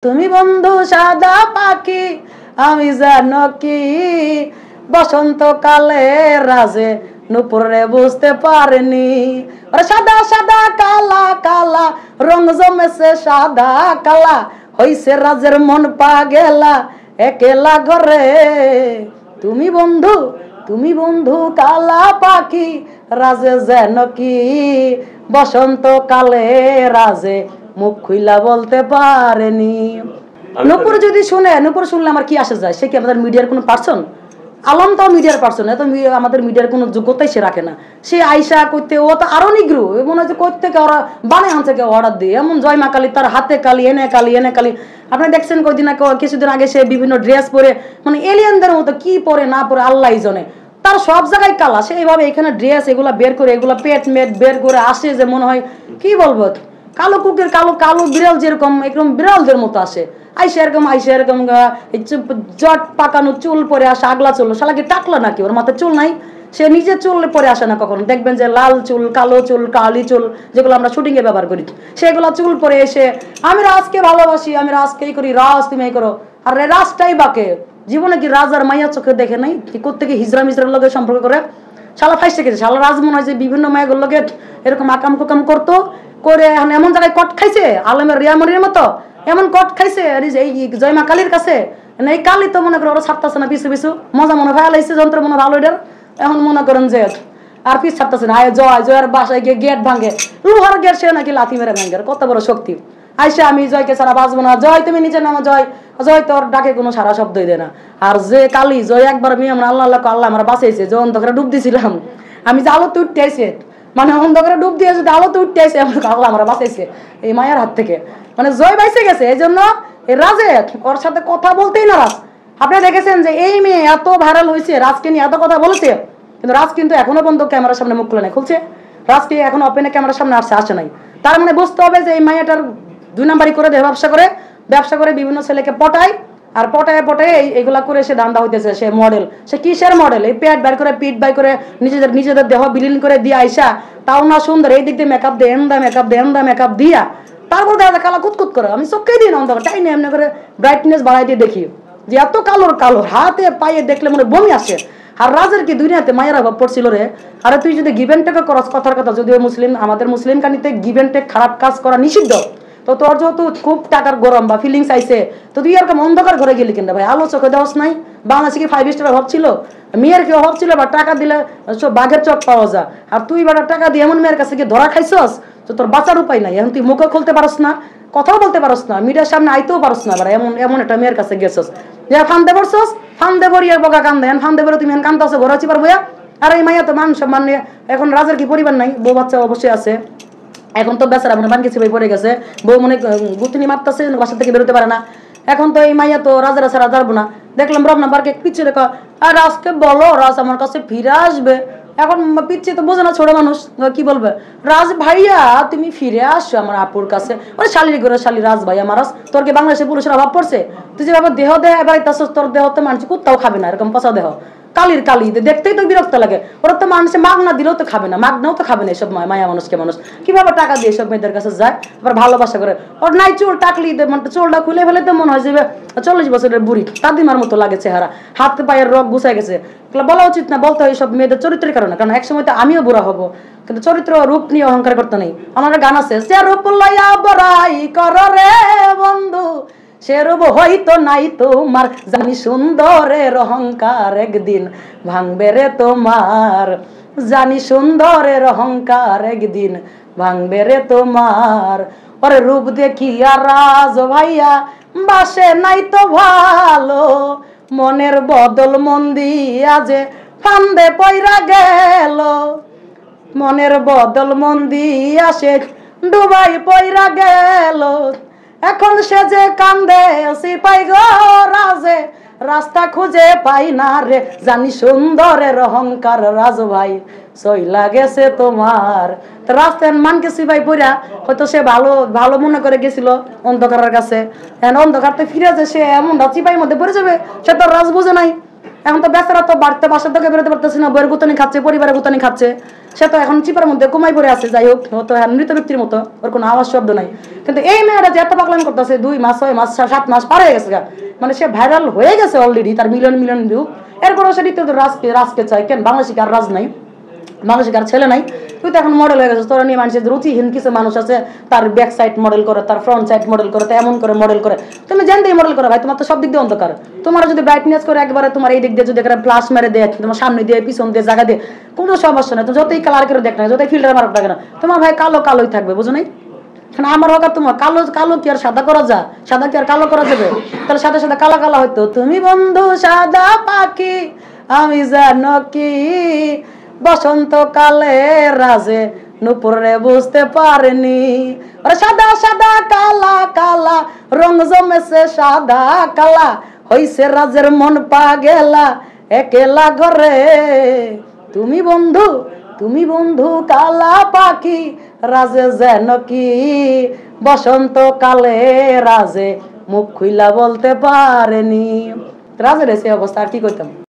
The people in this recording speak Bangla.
তুমি বন্ধু সাদা পাখি আমি জানো কি বসন্তকালে রাজে নুপুরে বুঝতে পারেনি সাদা সাদা কালা কালা রং জমেছে সাদা কালা হইছে রাজের মন পাগেলা একেলা ঘরে তুমি বন্ধু কালা পাখি রাজে যেন কি বসন্তকালে রাজে মুখ খুইলা বলতে পারেনি। নূপুর যদি শুনে, নূপুর শুনলে আমার কি আসে যায়? সে কি আমাদের মিডিয়ার কোনো পার্সন? আলম তো মিডিয়ার পার্সন, এত আমাদের মিডিয়ার কোনো যোগ্যতাই সে রাখে না। সে আইসা করতে, ও তো আরো নিগ্রু, মনে হয় কোথ থেকে ওরা বানে আনছে কেউ অর্ডার দিয়ে, এমন জয়মা কালী, তার হাতে কালি, এনে কালি, এনে কালি। আপনি দেখছেন কয়দিন আগে, কিছুদিন আগে সে বিভিন্ন ড্রেস পরে, মানে এলিয়ানদের মতো কি পরে না পরে আল্লাহ জনে, তার সব জায়গায় কালা। সে এইভাবে এখানে ড্রেস এগুলা বের করে, এগুলা পেট মেট বের করে আসে, যে মনে হয় কি বলবো, কালো কুকের কালো কালো বিড়াল যেরকম একদম বিড়ালদের মতো আসে। আইসা এরকম জট পাকানো চুল পরে আসে, আগলা চুল, শালাকে টাকলা নাকি, ওর মাথায় চুল নাই, সে নিজে চুল পরে আসে না কখনো। দেখবেন যে লাল চুল, কালো চুল, কালি চুল, যেগুলো আমরা শুটিং এ ব্যবহার করি, সেগুলো চুল পরে এসে আমি রাজকে ভালোবাসি, আমি রাজকেই করি, রাজ তুমি এই করো। আর রাজটাই বাকে জীবনে কি রাজ আর মাইয়া চোখে দেখে নাই? কোথেকে হিজরা মিজরার লগে সম্পর্ক করে শালা ফাইসে গেছে। শালা রাজ মনে হয় যে বিভিন্ন মায়াগুলোর লগে এরকম আকাম কুকাম করতো করে, এখন এমন জায়গায় কট খাইছে আলমের রিয়ামরির মতো, এমন কট খাইছে এই জয়মা কালীর কাছে। এই কালী তো মনে করে ওরা ছাড়তেছে না, পিছু পিছু মজা মনে ভালো লাগছে, যন্ত্র মনে ভালো এটার। এখন মনে করেন যে আর পিছ ছাড়তেছে না, আয় জয়ের বাসায় গিয়ে গেট ভাঙে, লোহার গেট, সে নাকি লাথি মেরে ভাঙে, কত বড় শক্তি। আইসা আমি জয়কে ছাড়া বাঁচবো না, জয় তুমি নিচে নামো, জয় তোর ডাকে কোনো সারা শব্দই দেয় না। আর যে কালী জয় একবার আমি আমরা আল্লাহ আল্লাহ আমরা বাঁচাইছে, যে অন্ধকারে ডুব দিছিলাম, আমি যে আলোতে উঠতে আইছে, মানে অন্ধকারে ডুব দিয়েছে, আলোতে উঠতে আইছে, আল্লাহ আমরা বাঁচাইছে এই মায়ের হাত থেকে, মানে জয় বাইসে গেছে। এই জন্য এই রাজে ওর সাথে কথা বলতেই নারাজ। আপনি দেখেছেন যে এই মেয়ে এত ভাইরাল হয়েছে, রাজকে নিয়ে এত কথা বলেছে, কিন্তু রাজ কিন্তু এখনো পর্যন্ত ক্যামেরার সামনে মুখ খুলে নাই, খুলছে। রাজকে এখন ওপেনে ক্যামেরার সামনে আসে নাই। তার মানে বুঝতে হবে যে এই মাইয়াটার দুই নাম্বারই করে দেয়, ব্যবসা করে বিভিন্ন ছেলেকে পটায়, আর পটায় এইগুলা করে সে ধান্দা হইতেছে। সে মডেল, সে কিসের মডেল? এই পেট বাইর করে, পিঠ বাই করে, নিজেদের দেহ বিলীন করে দিয়ে আইসা, তাও না সুন্দর, এই দিক দিয়ে মেকআপ দিয়ে, এন্দা মেকআপ দিয়া, তারপর দেখা যায় কালা কুতকুত করে। আমি চোখে দিই না অন্ধকার, তাই না এমনি করে ব্রাইটনেস বাড়াই দিয়ে দেখি যে এত কালো হাতে পায়ে দেখলে মনে বমি আসে। আর রাজের কি দুনিয়াতে মায়ের অভাব পড়ছিল রে? আরে তুই যদি গিভেন টেক করস, কথার কথা, যদিও মুসলিম, আমাদের মুসলিম কানিতে গিভেন টেক খারাপ কাজ করা নিষিদ্ধ, তো তোর যেহেতু খুব টাকার গরম বা ফিলিংস আইছে, তো তুই এরকম অন্ধকার ঘরে গেলি কেন ভাই? আলো চোখে দেওয়াস নাই? বাংলাদেশে কি 5 স্টার অভাব ছিল? মেয়ের কি অভাব ছিল? বা টাকা দিলে বাঘের চট পাওয়া যায়, আর তুই বেটা টাকা দিয়ে এমন মেয়ের কাছে কি ধরা খাইছস তো তোর বাঁচার উপায় নাই। এখন তুই মুখও খুলতে পারস না, কথাও বলতে পারস না, মিডিয়ার সামনে আইতেও পারস না, এমন একটা মেয়ের কাছে গেছস, ফান্দে পড়ছস, ফান্দে পড়িয়ার বগা কান্দে, ফান্দে পড়ে তুমি কান্দা আছে ঘর আছি পারবো। আর এই মাইয়া তো মান সম্মান নিয়ে, এখন রাজের কি পরিবার নাই? বউ বাচ্চা অবশ্যই আছে, এখন তো বেচারা মনে বানকে ছিপাই পড়ে গেছে, বউ মনে গুতনি মারতেছে, বাসা থেকে বেরোতে পারে না। এখন তো এই মাইয়া তো রাজারা ছাড়া যাবো না। দেখলাম রব নাম্বারকে পিছিয়ে রেখা, আর রাজকে বলো রাজ আমার কাছে ফিরে আসবে। এখন পিছিয়ে তো বোঝে না, ছোট মানুষ কি বলবে, রাজ ভাইয়া তুমি ফিরে আসো আমার আপুর কাছে। ওরে শালির ঘরে শালি, রাজ ভাইয়া মারাস, তোর কি বাংলাদেশে পুরুষের অভাব পড়ছে? তুই যেভাবে দেহ এবার তোর দেহ তো মানুষ কুত্তাও খাবে না, এরকম পচা দেহ, কালির কালি দেখতেই তো বিরক্ত লাগে। ওরা তো মানুষে মাগনা দিলেও তো খাবে না, মাগনাও তো খাবে না এসব মায়া মানুষকে। মানুষ কিভাবে টাকা দিয়ে এসব মেয়েদের কাছে যায়, আবার ভালোবাসা করে। ওর নাই চুল, টাকলি চুলটা খুলে ফেলে তো মনে হয় যে 40 বছরের বুড়ি, দাদিমার মতো লাগে চেহারা, হাত পায়ের রগ গুছাই গেছে। বলা উচিত না, বলতে হয় সব মেয়েদের চরিত্রের কারণে, কারণ একসময় তো আমিও বুড়া হবো, কিন্তু চরিত্র রূপ নিয়ে অহংকার করতে নেই। আমার গান আছে, সে রূপ লইয়া বড়াই কর রে বন্ধু, সে রূপ হয়তো নাই তোমার, জানি সুন্দরের অহংকার একদিন ভাঙবে রে তোমার, জানি সুন্দরের অহংকার একদিন ভাঙবে রে তোমার। ওরে রূপ দেখিয়া রাজ ভাইয়া বাসে নাই তো ভালো, মনের বদল মন দিয়া যে ফান্দে পয়রা গেল, মনের বদল মন দিয়া সে ডুবাই পয়রা গেল। এখন সে যে কান্দে সিপাই গো রাজে, রাস্তা খুঁজে পাই না রে, জানি সুন্দরের অহংকার রাজ ভাই সইলা গেছে তোমার। তো রাস্তায় মানকে সিপাই পড়া, হয়তো সে ভালো মনে করে গেছিল অন্ধকারের কাছে, অন্ধকার তো ফিরে যে সে এমন চিপাই মধ্যে পড়ে যাবে, সে তো রাজ বুঝে নাই। এখন তো বেচারা তো বাড়তে বাসার থেকে বেরোতে পারতেছে না, বইয়ের গুতানি খাচ্ছে, পরিবারের গুতানি খাচ্ছে, সে তো এখন চিপার মধ্যে কমাই পড়ে আছে। যাই হোক, ও তো মৃত ব্যক্তির মতো, ওর কোনো আওয়াজ শব্দ নাই। কিন্তু এই মেয়েটা যে এত পাগলামি করতেছে, 2 মাস 6 মাস 7 মাস পার হয়ে গেছে, মানে সে ভাইরাল হয়ে গেছে অলরেডি, তার মিলিয়ন মিলিয়ন ভিউ। এরপরও সে দ্বিতীয় রাজকে চায়। কেন বাংলাদেশে আর রাজ নাই? বাংলাদেশে আর ছেলে নাই? তুই তো এখন মডেল হয়ে গেছিস, তোরা নিয়ে মানুষের রুচিহীন কিছু মানুষ আছে, তার ব্যাক সাইড মডেল করে, তার ফ্রন্ট সাইড মডেল করে, এমন করে মডেল করে। তুমি জানতেই মডেল করে ভাই, তোমার তো সব দিক দিয়ে অন্ধকার। তোমার যদি ব্রাইটনেস করে একবারে তোমার এই দিক দিয়ে যদি প্লাস মেরে দেয়, তোমার সামনে দিয়ে পিছন দিয়ে জায়গা দিয়ে, কোনো সমস্যা নেই। তুমি যতই কালার করে দেখ না, যতই ফিল্টার মারক থাকে না, তোমার ভাই কালো কালোই থাকবে, বুঝো নাই? আমার হোক আর তোমার কালো কালো কি আর সাদা করা যা? সাদা কি আর কালো করা যাবে? তাহলে সাদা সাদা কালা কালা হয়তো। তুমি বন্ধু সাদা পাখি, আমি জানো কি বসন্তকালে রাজে নুপুরে বুঝতে পারেনি। সাদা সাদা কালা কালা রং জমেছে সাদা কালা, হইছে রাজের মন পাগেলা একেলা ঘরে। তুমি বন্ধু কালা পাখি, রাজে যেন কি বসন্তকালে রাজে মুখ খুইলা বলতে পারেনি। রাজের এসে অবস্থা, আর কি করতাম।